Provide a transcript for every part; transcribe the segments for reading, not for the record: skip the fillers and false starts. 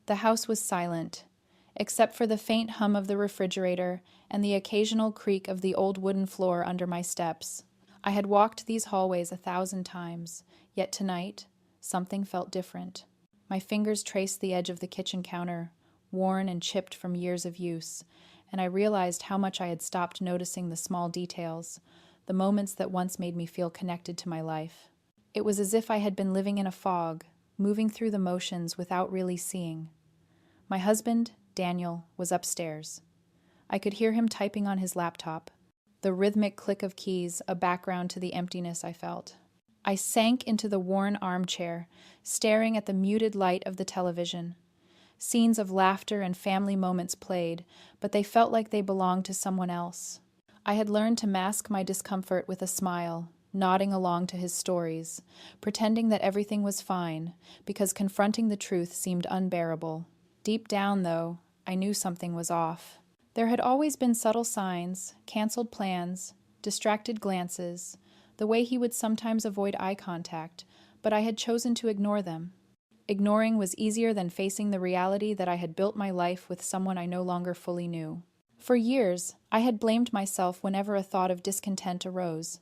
The house was silent, except for the faint hum of the refrigerator and the occasional creak of the old wooden floor under my steps. I had walked these hallways 1,000 times, yet tonight, something felt different. My fingers traced the edge of the kitchen counter, worn and chipped from years of use, and I realized how much I had stopped noticing the small details, the moments that once made me feel connected to my life. It was as if I had been living in a fog, moving through the motions without really seeing. My husband, Daniel, was upstairs. I could hear him typing on his laptop, the rhythmic click of keys a background to the emptiness I felt. I sank into the worn armchair, staring at the muted light of the television. Scenes of laughter and family moments played, but they felt like they belonged to someone else. I had learned to mask my discomfort with a smile, nodding along to his stories, pretending that everything was fine, because confronting the truth seemed unbearable. Deep down, though, I knew something was off. There had always been subtle signs, canceled plans, distracted glances, the way he would sometimes avoid eye contact, but I had chosen to ignore them. Ignoring was easier than facing the reality that I had built my life with someone I no longer fully knew. For years, I had blamed myself whenever a thought of discontent arose.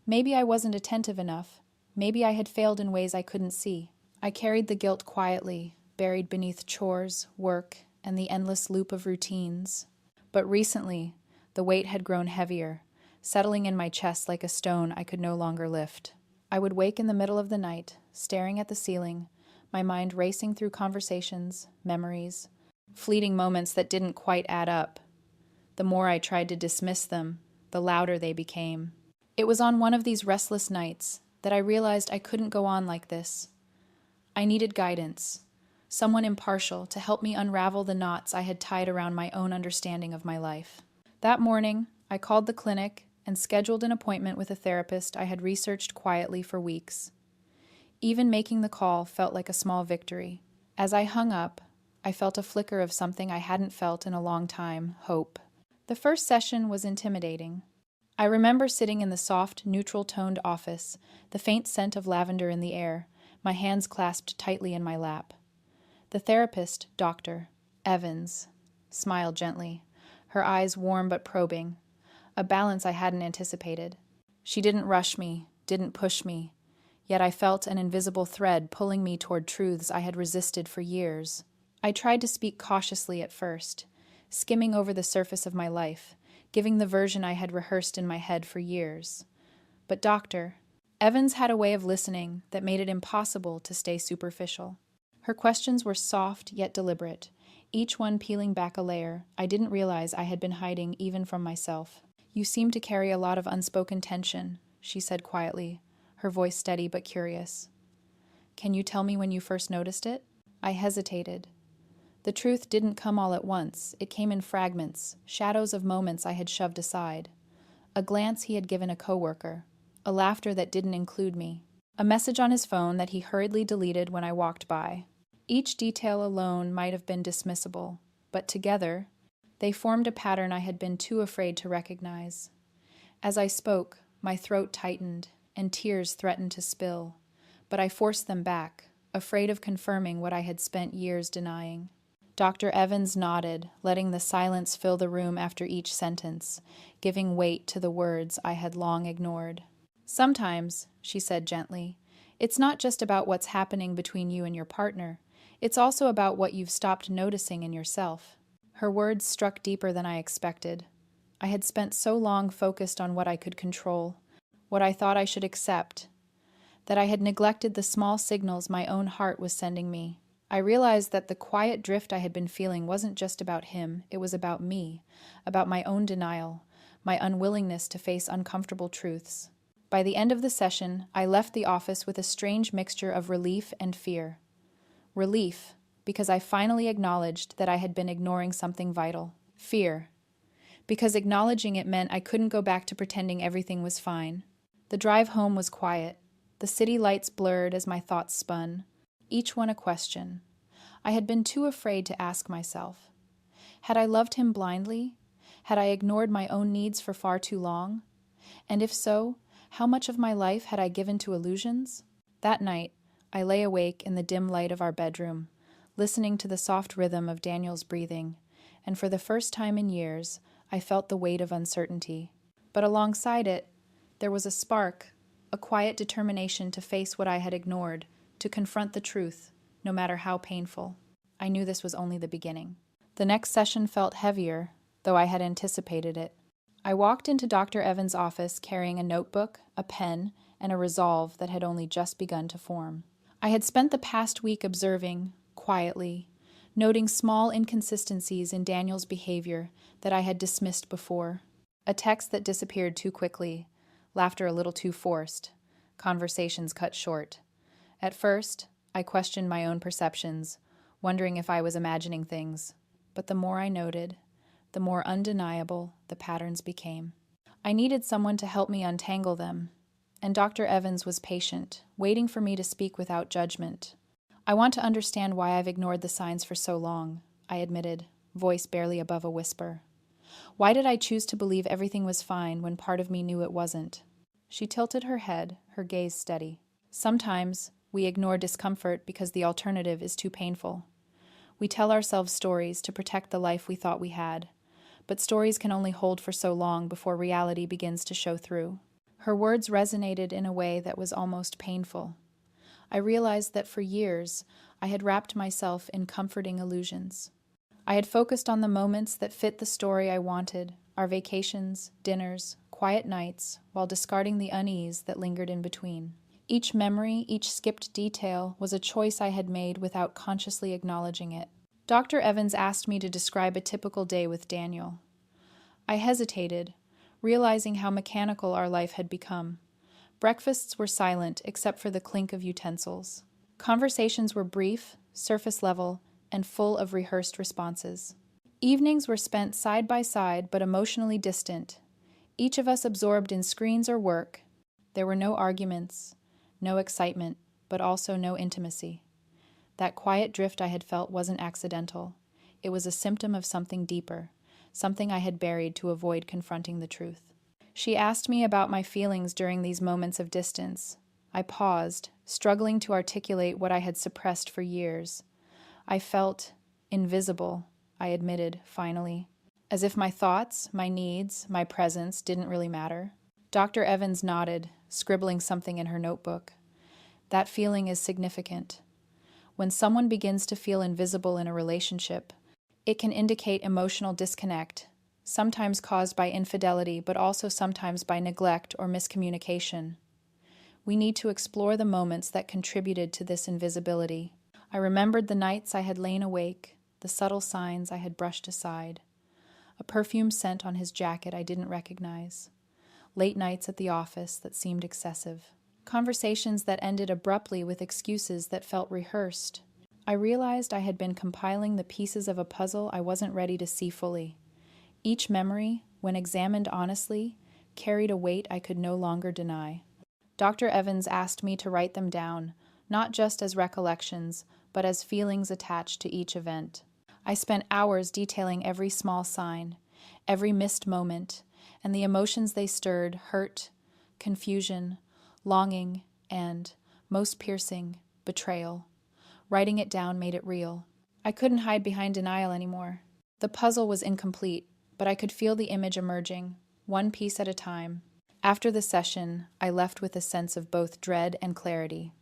Maybe I wasn't attentive enough. Maybe I had failed in ways I couldn't see. I carried the guilt quietly, buried beneath chores, work, and the endless loop of routines. But recently, the weight had grown heavier, settling in my chest like a stone I could no longer lift. I would wake in the middle of the night, staring at the ceiling, my mind racing through conversations, memories, fleeting moments that didn't quite add up. The more I tried to dismiss them, the louder they became. It was on one of these restless nights that I realized I couldn't go on like this. I needed guidance, someone impartial to help me unravel the knots I had tied around my own understanding of my life. That morning, I called the clinic and scheduled an appointment with a therapist I had researched quietly for weeks. Even making the call felt like a small victory. As I hung up, I felt a flicker of something I hadn't felt in a long time, hope. The first session was intimidating. I remember sitting in the soft, neutral-toned office, the faint scent of lavender in the air, my hands clasped tightly in my lap. The therapist, Dr. Evans, smiled gently, her eyes warm but probing, a balance I hadn't anticipated. She didn't rush me, didn't push me, yet I felt an invisible thread pulling me toward truths I had resisted for years. I tried to speak cautiously at first, skimming over the surface of my life, giving the version I had rehearsed in my head for years. But Dr. Evans had a way of listening that made it impossible to stay superficial. Her questions were soft yet deliberate, each one peeling back a layer I didn't realize I had been hiding even from myself. "You seem to carry a lot of unspoken tension," she said quietly, her voice steady but curious. "Can you tell me when you first noticed it?" I hesitated. The truth didn't come all at once. It came in fragments, shadows of moments I had shoved aside. A glance he had given a coworker, a laughter that didn't include me, a message on his phone that he hurriedly deleted when I walked by. Each detail alone might have been dismissible, but together, they formed a pattern I had been too afraid to recognize. As I spoke, my throat tightened, and tears threatened to spill, but I forced them back, afraid of confirming what I had spent years denying. Dr. Evans nodded, letting the silence fill the room after each sentence, giving weight to the words I had long ignored. "Sometimes," she said gently, "it's not just about what's happening between you and your partner. It's also about what you've stopped noticing in yourself." Her words struck deeper than I expected. I had spent so long focused on what I could control, what I thought I should accept, that I had neglected the small signals my own heart was sending me. I realized that the quiet drift I had been feeling wasn't just about him, it was about me, about my own denial, my unwillingness to face uncomfortable truths. By the end of the session, I left the office with a strange mixture of relief and fear. Relief, because I finally acknowledged that I had been ignoring something vital. Fear, because acknowledging it meant I couldn't go back to pretending everything was fine. The drive home was quiet. The city lights blurred as my thoughts spun, each one a question. I had been too afraid to ask myself. Had I loved him blindly? Had I ignored my own needs for far too long? And if so, how much of my life had I given to illusions? That night, I lay awake in the dim light of our bedroom, listening to the soft rhythm of Daniel's breathing, and for the first time in years, I felt the weight of uncertainty. But alongside it, there was a spark, a quiet determination to face what I had ignored, to confront the truth, no matter how painful. I knew this was only the beginning. The next session felt heavier, though I had anticipated it. I walked into Dr. Evans' office carrying a notebook, a pen, and a resolve that had only just begun to form. I had spent the past week observing, quietly, noting small inconsistencies in Daniel's behavior that I had dismissed before. A text that disappeared too quickly, laughter a little too forced, conversations cut short. At first, I questioned my own perceptions, wondering if I was imagining things. But the more I noted, the more undeniable the patterns became. I needed someone to help me untangle them, and Dr. Evans was patient, waiting for me to speak without judgment. "I want to understand why I've ignored the signs for so long," I admitted, voice barely above a whisper. "Why did I choose to believe everything was fine when part of me knew it wasn't?" She tilted her head, her gaze steady. "Sometimes we ignore discomfort because the alternative is too painful. We tell ourselves stories to protect the life we thought we had, but stories can only hold for so long before reality begins to show through." Her words resonated in a way that was almost painful. I realized that for years I had wrapped myself in comforting illusions. I had focused on the moments that fit the story I wanted, our vacations, dinners, quiet nights, while discarding the unease that lingered in between. Each memory, each skipped detail, was a choice I had made without consciously acknowledging it. Dr. Evans asked me to describe a typical day with Daniel. I hesitated, realizing how mechanical our life had become. Breakfasts were silent except for the clink of utensils. Conversations were brief, surface level, and full of rehearsed responses. Evenings were spent side by side but emotionally distant, each of us absorbed in screens or work. There were no arguments, no excitement, but also no intimacy. That quiet drift I had felt wasn't accidental. It was a symptom of something deeper, something I had buried to avoid confronting the truth. She asked me about my feelings during these moments of distance. I paused, struggling to articulate what I had suppressed for years. I felt invisible, I admitted, finally, as if my thoughts, my needs, my presence didn't really matter. Dr. Evans nodded, scribbling something in her notebook. "That feeling is significant. When someone begins to feel invisible in a relationship, it can indicate emotional disconnect, sometimes caused by infidelity, but also sometimes by neglect or miscommunication. We need to explore the moments that contributed to this invisibility." I remembered the nights I had lain awake, the subtle signs I had brushed aside. A perfume scent on his jacket I didn't recognize. Late nights at the office that seemed excessive. Conversations that ended abruptly with excuses that felt rehearsed. I realized I had been compiling the pieces of a puzzle I wasn't ready to see fully. Each memory, when examined honestly, carried a weight I could no longer deny. Dr. Evans asked me to write them down, not just as recollections, but as feelings attached to each event. I spent hours detailing every small sign, every missed moment, and the emotions they stirred: hurt, confusion, longing, and, most piercing, betrayal. Writing it down made it real. I couldn't hide behind denial anymore. The puzzle was incomplete, but I could feel the image emerging, one piece at a time. After the session, I left with a sense of both dread and clarity.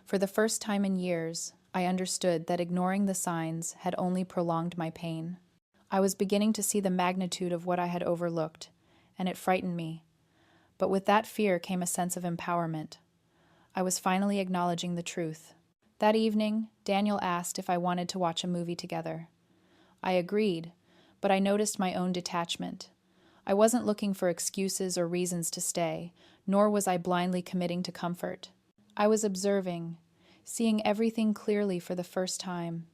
For the first time in years, I understood that ignoring the signs had only prolonged my pain. I was beginning to see the magnitude of what I had overlooked, and it frightened me. But with that fear came a sense of empowerment. I was finally acknowledging the truth. That evening, Daniel asked if I wanted to watch a movie together. I agreed, but I noticed my own detachment. I wasn't looking for excuses or reasons to stay, nor was I blindly committing to comfort. I was observing, seeing everything clearly for the first time.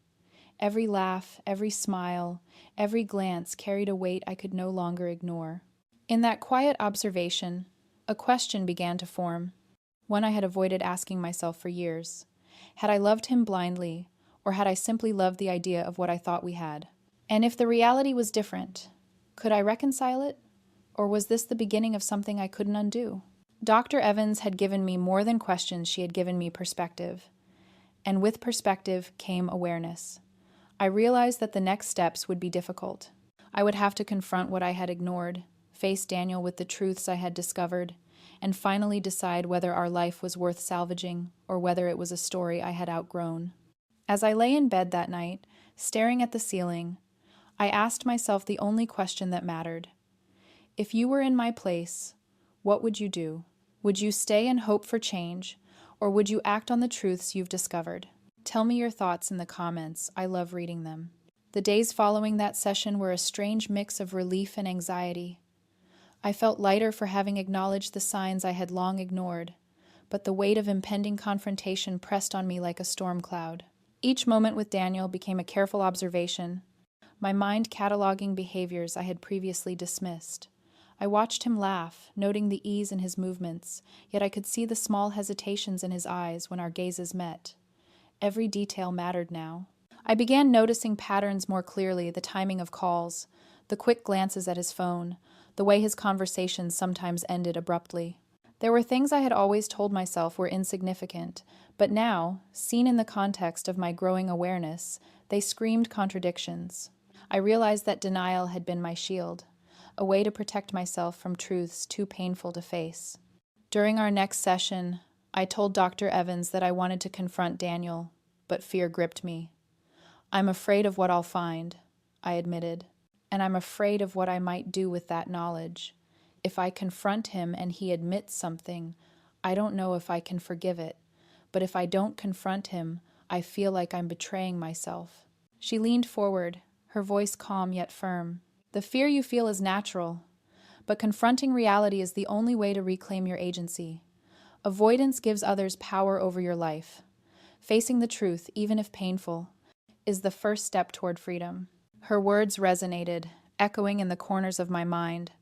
Every laugh, every smile, every glance carried a weight I could no longer ignore. In that quiet observation, a question began to form, one I had avoided asking myself for years. Had I loved him blindly, or had I simply loved the idea of what I thought we had? And if the reality was different, could I reconcile it? Or was this the beginning of something I couldn't undo? Dr. Evans had given me more than questions, she had given me perspective. And with perspective came awareness. I realized that the next steps would be difficult. I would have to confront what I had ignored, face Daniel with the truths I had discovered, and finally decide whether our life was worth salvaging or whether it was a story I had outgrown. As I lay in bed that night, staring at the ceiling, I asked myself the only question that mattered. If you were in my place, what would you do? Would you stay and hope for change, or would you act on the truths you've discovered? Tell me your thoughts in the comments. I love reading them. The days following that session were a strange mix of relief and anxiety. I felt lighter for having acknowledged the signs I had long ignored, but the weight of impending confrontation pressed on me like a storm cloud. Each moment with Daniel became a careful observation, my mind cataloging behaviors I had previously dismissed. I watched him laugh, noting the ease in his movements, yet I could see the small hesitations in his eyes when our gazes met. Every detail mattered now. I began noticing patterns more clearly, the timing of calls, the quick glances at his phone, the way his conversations sometimes ended abruptly. There were things I had always told myself were insignificant, but now, seen in the context of my growing awareness, they screamed contradictions. I realized that denial had been my shield, a way to protect myself from truths too painful to face. During our next session, I told Dr. Evans that I wanted to confront Daniel, but fear gripped me. I'm afraid of what I'll find, I admitted, and I'm afraid of what I might do with that knowledge. If I confront him and he admits something, I don't know if I can forgive it, but if I don't confront him, I feel like I'm betraying myself. She leaned forward, her voice calm yet firm. The fear you feel is natural, but confronting reality is the only way to reclaim your agency. Avoidance gives others power over your life. Facing the truth, even if painful, is the first step toward freedom. Her words resonated, echoing in the corners of my mind.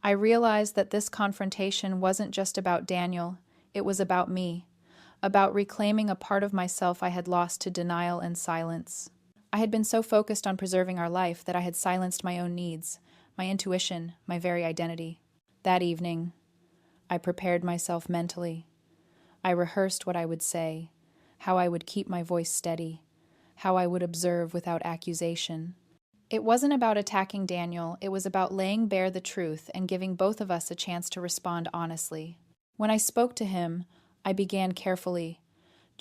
I realized that this confrontation wasn't just about Daniel, it was about me, about reclaiming a part of myself I had lost to denial and silence. I had been so focused on preserving our life that I had silenced my own needs, my intuition, my very identity. That evening, I prepared myself mentally. I rehearsed what I would say, how I would keep my voice steady, how I would observe without accusation. It wasn't about attacking Daniel, it was about laying bare the truth and giving both of us a chance to respond honestly. When I spoke to him, I began carefully,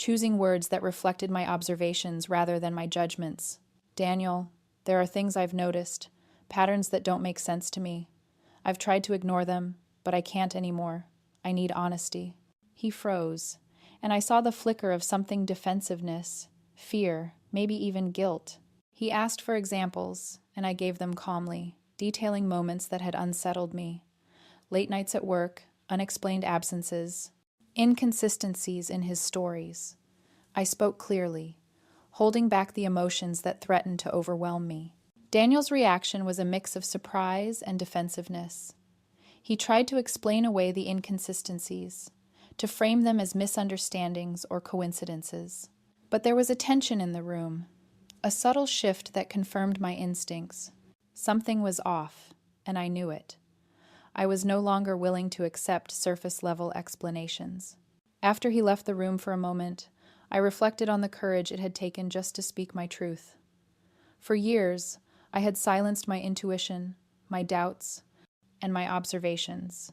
choosing words that reflected my observations rather than my judgments. Daniel, there are things I've noticed, patterns that don't make sense to me. I've tried to ignore them, but I can't anymore. I need honesty. He froze, and I saw the flicker of something defensiveness, fear, maybe even guilt. He asked for examples, and I gave them calmly, detailing moments that had unsettled me. Late nights at work, unexplained absences, inconsistencies in his stories. I spoke clearly, holding back the emotions that threatened to overwhelm me. Daniel's reaction was a mix of surprise and defensiveness. He tried to explain away the inconsistencies, to frame them as misunderstandings or coincidences. But there was a tension in the room, a subtle shift that confirmed my instincts. Something was off, and I knew it. I was no longer willing to accept surface-level explanations. After he left the room for a moment, I reflected on the courage it had taken just to speak my truth. For years, I had silenced my intuition, my doubts, and my observations.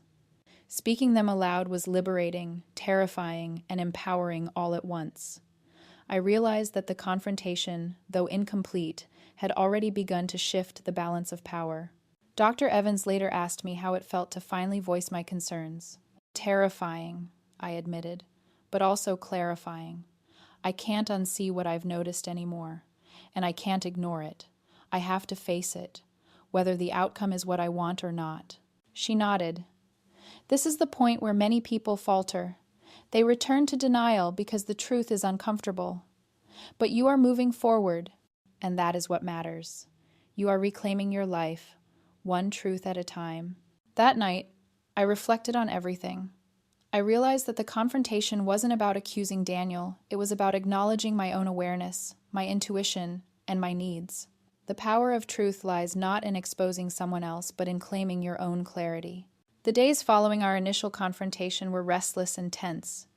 Speaking them aloud was liberating, terrifying, and empowering all at once. I realized that the confrontation, though incomplete, had already begun to shift the balance of power. Dr. Evans later asked me how it felt to finally voice my concerns. Terrifying, I admitted, but also clarifying. I can't unsee what I've noticed anymore, and I can't ignore it. I have to face it, whether the outcome is what I want or not. She nodded. This is the point where many people falter. They return to denial because the truth is uncomfortable. But you are moving forward, and that is what matters. You are reclaiming your life, one truth at a time. That night, I reflected on everything. I realized that the confrontation wasn't about accusing Daniel. It was about acknowledging my own awareness, my intuition, and my needs. The power of truth lies not in exposing someone else, but in claiming your own clarity. The days following our initial confrontation were restless and tense.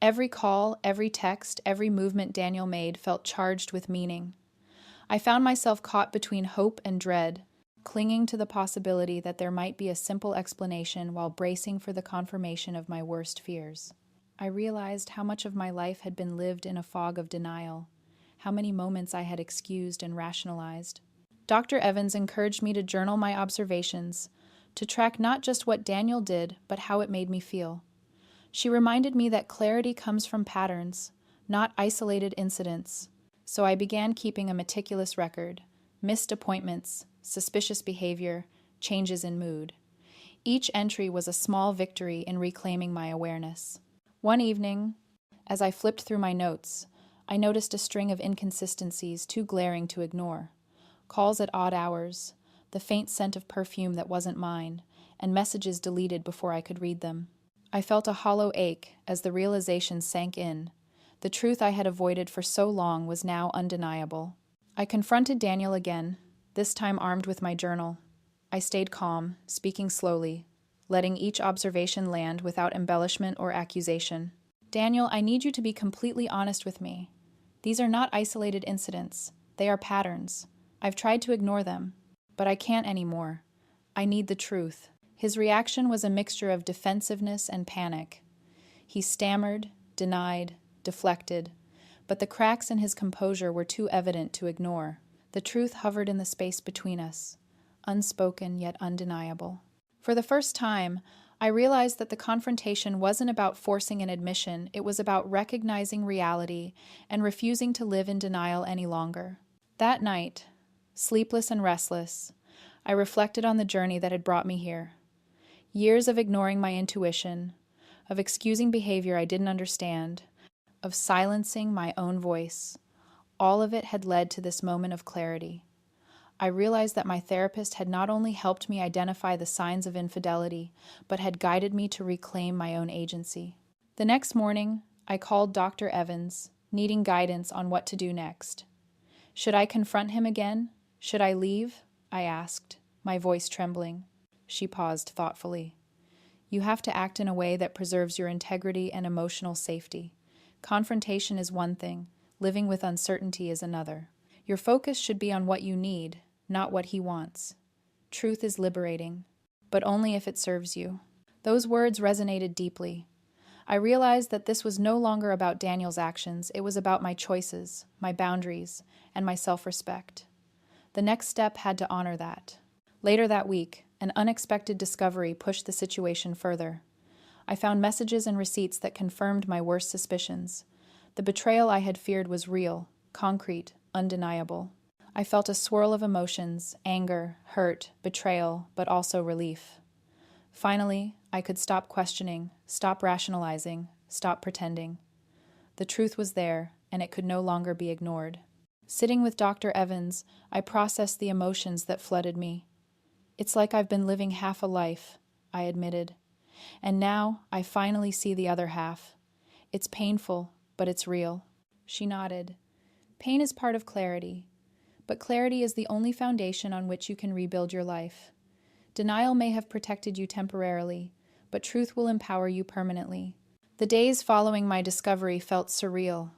Every call, every text, every movement Daniel made felt charged with meaning. I found myself caught between hope and dread, clinging to the possibility that there might be a simple explanation while bracing for the confirmation of my worst fears. I realized how much of my life had been lived in a fog of denial, how many moments I had excused and rationalized. Dr. Evans encouraged me to journal my observations, to track not just what Daniel did, but how it made me feel. She reminded me that clarity comes from patterns, not isolated incidents, so I began keeping a meticulous record: missed appointments, suspicious behavior, changes in mood. Each entry was a small victory in reclaiming my awareness. One evening, as I flipped through my notes, I noticed a string of inconsistencies too glaring to ignore. Calls at odd hours, the faint scent of perfume that wasn't mine, and messages deleted before I could read them. I felt a hollow ache as the realization sank in. The truth I had avoided for so long was now undeniable. I confronted Daniel again, this time armed with my journal. I stayed calm, speaking slowly, letting each observation land without embellishment or accusation. Daniel, I need you to be completely honest with me. These are not isolated incidents. They are patterns. I've tried to ignore them, but I can't anymore. I need the truth. His reaction was a mixture of defensiveness and panic. He stammered, denied, deflected, but the cracks in his composure were too evident to ignore. The truth hovered in the space between us, unspoken yet undeniable. For the first time, I realized that the confrontation wasn't about forcing an admission, it was about recognizing reality and refusing to live in denial any longer. That night, sleepless and restless, I reflected on the journey that had brought me here. Years of ignoring my intuition, of excusing behavior I didn't understand, of silencing my own voice. All of it had led to this moment of clarity. I realized that my therapist had not only helped me identify the signs of infidelity, but had guided me to reclaim my own agency. The next morning, I called Dr. Evans, needing guidance on what to do next. Should I confront him again? Should I leave? I asked, my voice trembling. She paused thoughtfully. You have to act in a way that preserves your integrity and emotional safety. Confrontation is one thing, living with uncertainty is another. Your focus should be on what you need, not what he wants. Truth is liberating, but only if it serves you. Those words resonated deeply. I realized that this was no longer about Daniel's actions, it was about my choices, my boundaries, and my self-respect. The next step had to honor that. Later that week, an unexpected discovery pushed the situation further. I found messages and receipts that confirmed my worst suspicions. The betrayal I had feared was real, concrete, undeniable. I felt a swirl of emotions: anger, hurt, betrayal, but also relief. Finally, I could stop questioning, stop rationalizing, stop pretending. The truth was there, and it could no longer be ignored. Sitting with Dr. Evans, I processed the emotions that flooded me. It's like I've been living half a life, I admitted. And now I finally see the other half. It's painful, but it's real. She nodded. Pain is part of clarity, but clarity is the only foundation on which you can rebuild your life. Denial may have protected you temporarily, but truth will empower you permanently. The days following my discovery felt surreal.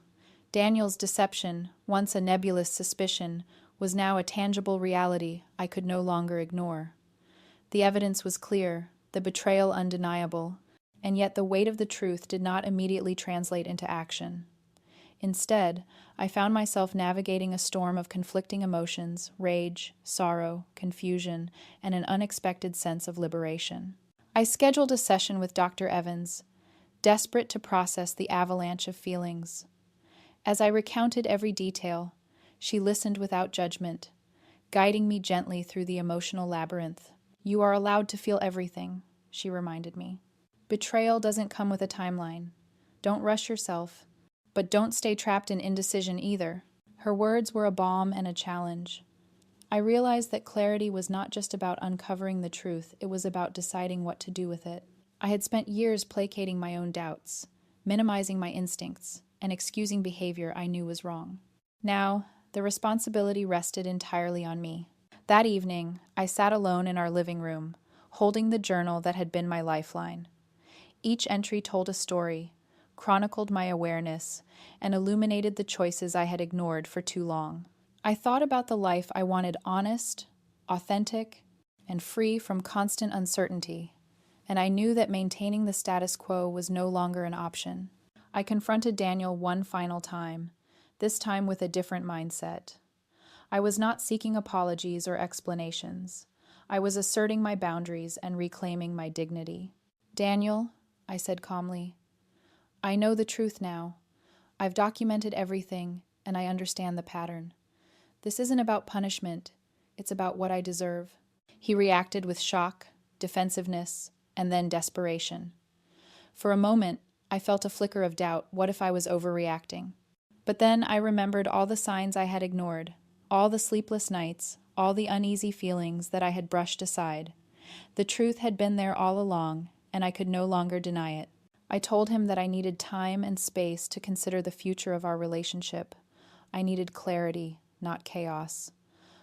Daniel's deception, once a nebulous suspicion, was now a tangible reality I could no longer ignore. The evidence was clear, the betrayal undeniable, and yet the weight of the truth did not immediately translate into action. Instead, I found myself navigating a storm of conflicting emotions: rage, sorrow, confusion, and an unexpected sense of liberation. I scheduled a session with Dr. Evans, desperate to process the avalanche of feelings. As I recounted every detail, she listened without judgment, guiding me gently through the emotional labyrinth. You are allowed to feel everything, she reminded me. Betrayal doesn't come with a timeline. Don't rush yourself, but don't stay trapped in indecision either. Her words were a balm and a challenge. I realized that clarity was not just about uncovering the truth, it was about deciding what to do with it. I had spent years placating my own doubts, minimizing my instincts, and excusing behavior I knew was wrong. Now, the responsibility rested entirely on me. That evening, I sat alone in our living room, holding the journal that had been my lifeline. Each entry told a story, chronicled my awareness, and illuminated the choices I had ignored for too long. I thought about the life I wanted: honest, authentic, and free from constant uncertainty, and I knew that maintaining the status quo was no longer an option. I confronted Daniel one final time, this time with a different mindset. I was not seeking apologies or explanations. I was asserting my boundaries and reclaiming my dignity. "Daniel," I said calmly, "I know the truth now. I've documented everything, and I understand the pattern. This isn't about punishment. It's about what I deserve." He reacted with shock, defensiveness, and then desperation. For a moment, I felt a flicker of doubt. What if I was overreacting? But then I remembered all the signs I had ignored, all the sleepless nights, all the uneasy feelings that I had brushed aside. The truth had been there all along, and I could no longer deny it. I told him that I needed time and space to consider the future of our relationship. I needed clarity, not chaos.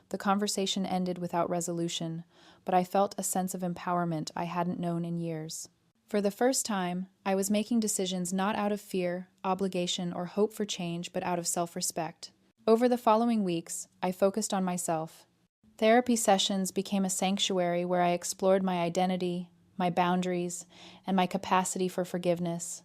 The conversation ended without resolution, but I felt a sense of empowerment I hadn't known in years. For the first time, I was making decisions not out of fear, obligation, or hope for change, but out of self-respect. Over the following weeks, I focused on myself. Therapy sessions became a sanctuary where I explored my identity, my boundaries, and my capacity for forgiveness.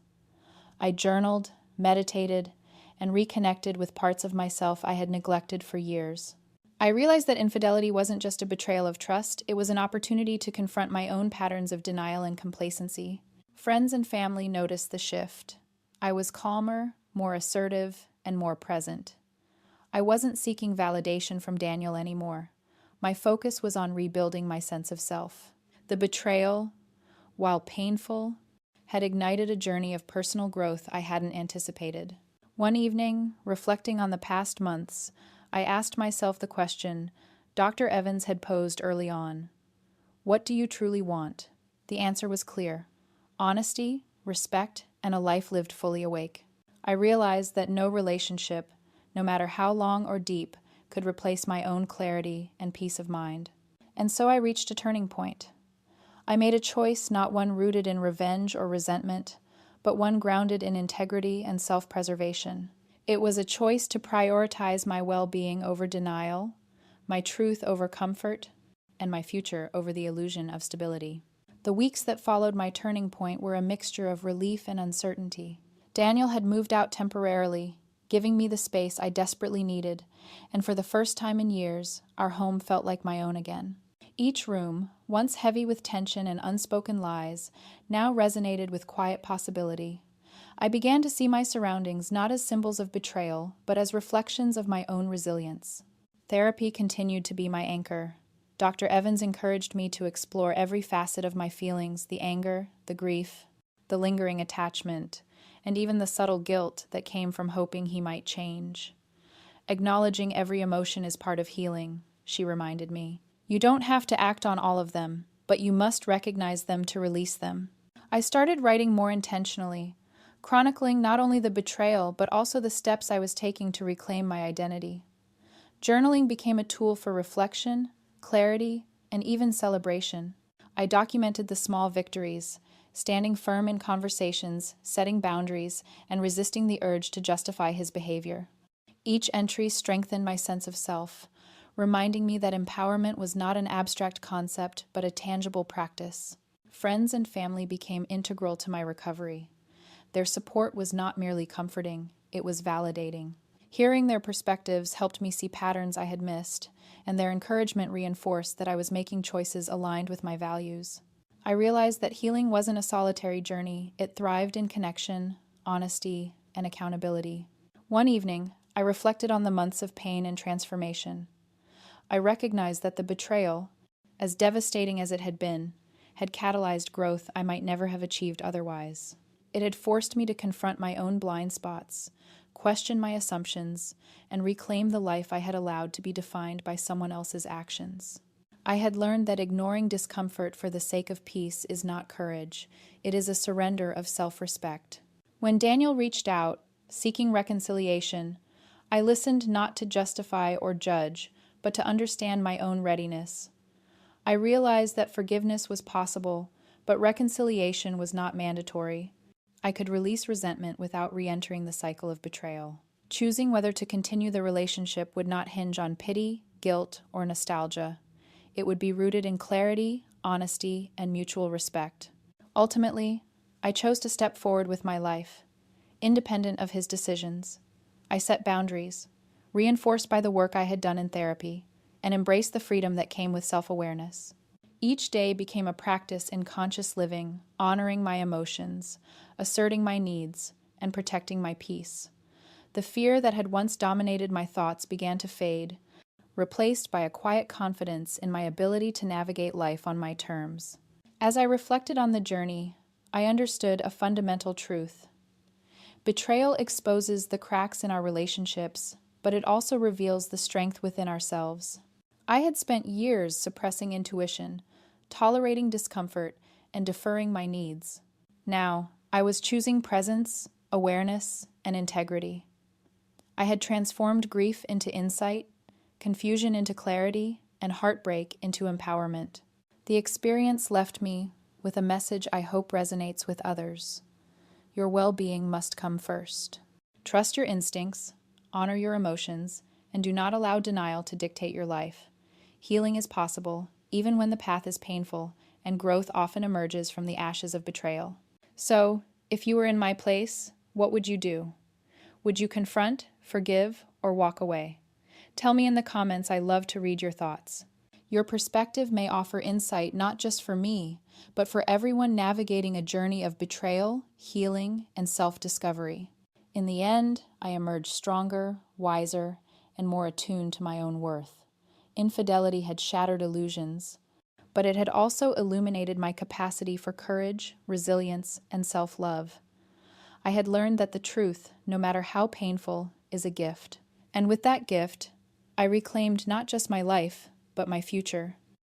I journaled, meditated, and reconnected with parts of myself I had neglected for years. I realized that infidelity wasn't just a betrayal of trust, it was an opportunity to confront my own patterns of denial and complacency. Friends and family noticed the shift. I was calmer, more assertive, and more present. I wasn't seeking validation from Daniel anymore. My focus was on rebuilding my sense of self. The betrayal, while painful, had ignited a journey of personal growth I hadn't anticipated. One evening, reflecting on the past months, I asked myself the question Dr. Evans had posed early on. What do you truly want? The answer was clear: honesty, respect, and a life lived fully awake. I realized that no relationship, no matter how long or deep, could replace my own clarity and peace of mind. And so I reached a turning point. I made a choice, not one rooted in revenge or resentment, but one grounded in integrity and self-preservation. It was a choice to prioritize my well-being over denial, my truth over comfort, and my future over the illusion of stability. The weeks that followed my turning point were a mixture of relief and uncertainty. Daniel had moved out temporarily, giving me the space I desperately needed, and for the first time in years, our home felt like my own again. Each room, once heavy with tension and unspoken lies, now resonated with quiet possibility. I began to see my surroundings not as symbols of betrayal, but as reflections of my own resilience. Therapy continued to be my anchor. Dr. Evans encouraged me to explore every facet of my feelings: the anger, the grief, the lingering attachment, and even the subtle guilt that came from hoping he might change. Acknowledging every emotion is part of healing, she reminded me. You don't have to act on all of them, but you must recognize them to release them. I started writing more intentionally, chronicling not only the betrayal, but also the steps I was taking to reclaim my identity. Journaling became a tool for reflection, clarity, and even celebration. I documented the small victories, standing firm in conversations, setting boundaries, and resisting the urge to justify his behavior. Each entry strengthened my sense of self, reminding me that empowerment was not an abstract concept, but a tangible practice. Friends and family became integral to my recovery. Their support was not merely comforting, it was validating. Hearing their perspectives helped me see patterns I had missed, and their encouragement reinforced that I was making choices aligned with my values. I realized that healing wasn't a solitary journey. It thrived in connection, honesty, and accountability. One evening, I reflected on the months of pain and transformation. I recognized that the betrayal, as devastating as it had been, had catalyzed growth I might never have achieved otherwise. It had forced me to confront my own blind spots, question my assumptions, and reclaim the life I had allowed to be defined by someone else's actions. I had learned that ignoring discomfort for the sake of peace is not courage. It is a surrender of self-respect. When Daniel reached out, seeking reconciliation, I listened not to justify or judge, but to understand my own readiness. I realized that forgiveness was possible, but reconciliation was not mandatory. I could release resentment without re-entering the cycle of betrayal. Choosing whether to continue the relationship would not hinge on pity, guilt, or nostalgia. It would be rooted in clarity, honesty, and mutual respect. Ultimately, I chose to step forward with my life, independent of his decisions. I set boundaries, reinforced by the work I had done in therapy, and embraced the freedom that came with self-awareness. Each day became a practice in conscious living, honoring my emotions, asserting my needs, and protecting my peace. The fear that had once dominated my thoughts began to fade, replaced by a quiet confidence in my ability to navigate life on my terms. As I reflected on the journey, I understood a fundamental truth. Betrayal exposes the cracks in our relationships, but it also reveals the strength within ourselves. I had spent years suppressing intuition, tolerating discomfort, and deferring my needs. Now, I was choosing presence, awareness, and integrity. I had transformed grief into insight, confusion into clarity, and heartbreak into empowerment. The experience left me with a message I hope resonates with others. Your well-being must come first. Trust your instincts, honor your emotions, and do not allow denial to dictate your life. Healing is possible, even when the path is painful, and growth often emerges from the ashes of betrayal. So, if you were in my place, what would you do? Would you confront, forgive, or walk away? Tell me in the comments. I love to read your thoughts. Your perspective may offer insight not just for me, but for everyone navigating a journey of betrayal, healing, and self-discovery. In the end, I emerged stronger, wiser, and more attuned to my own worth. Infidelity had shattered illusions, but it had also illuminated my capacity for courage, resilience, and self-love. I had learned that the truth, no matter how painful, is a gift. And with that gift, I reclaimed not just my life, but my future.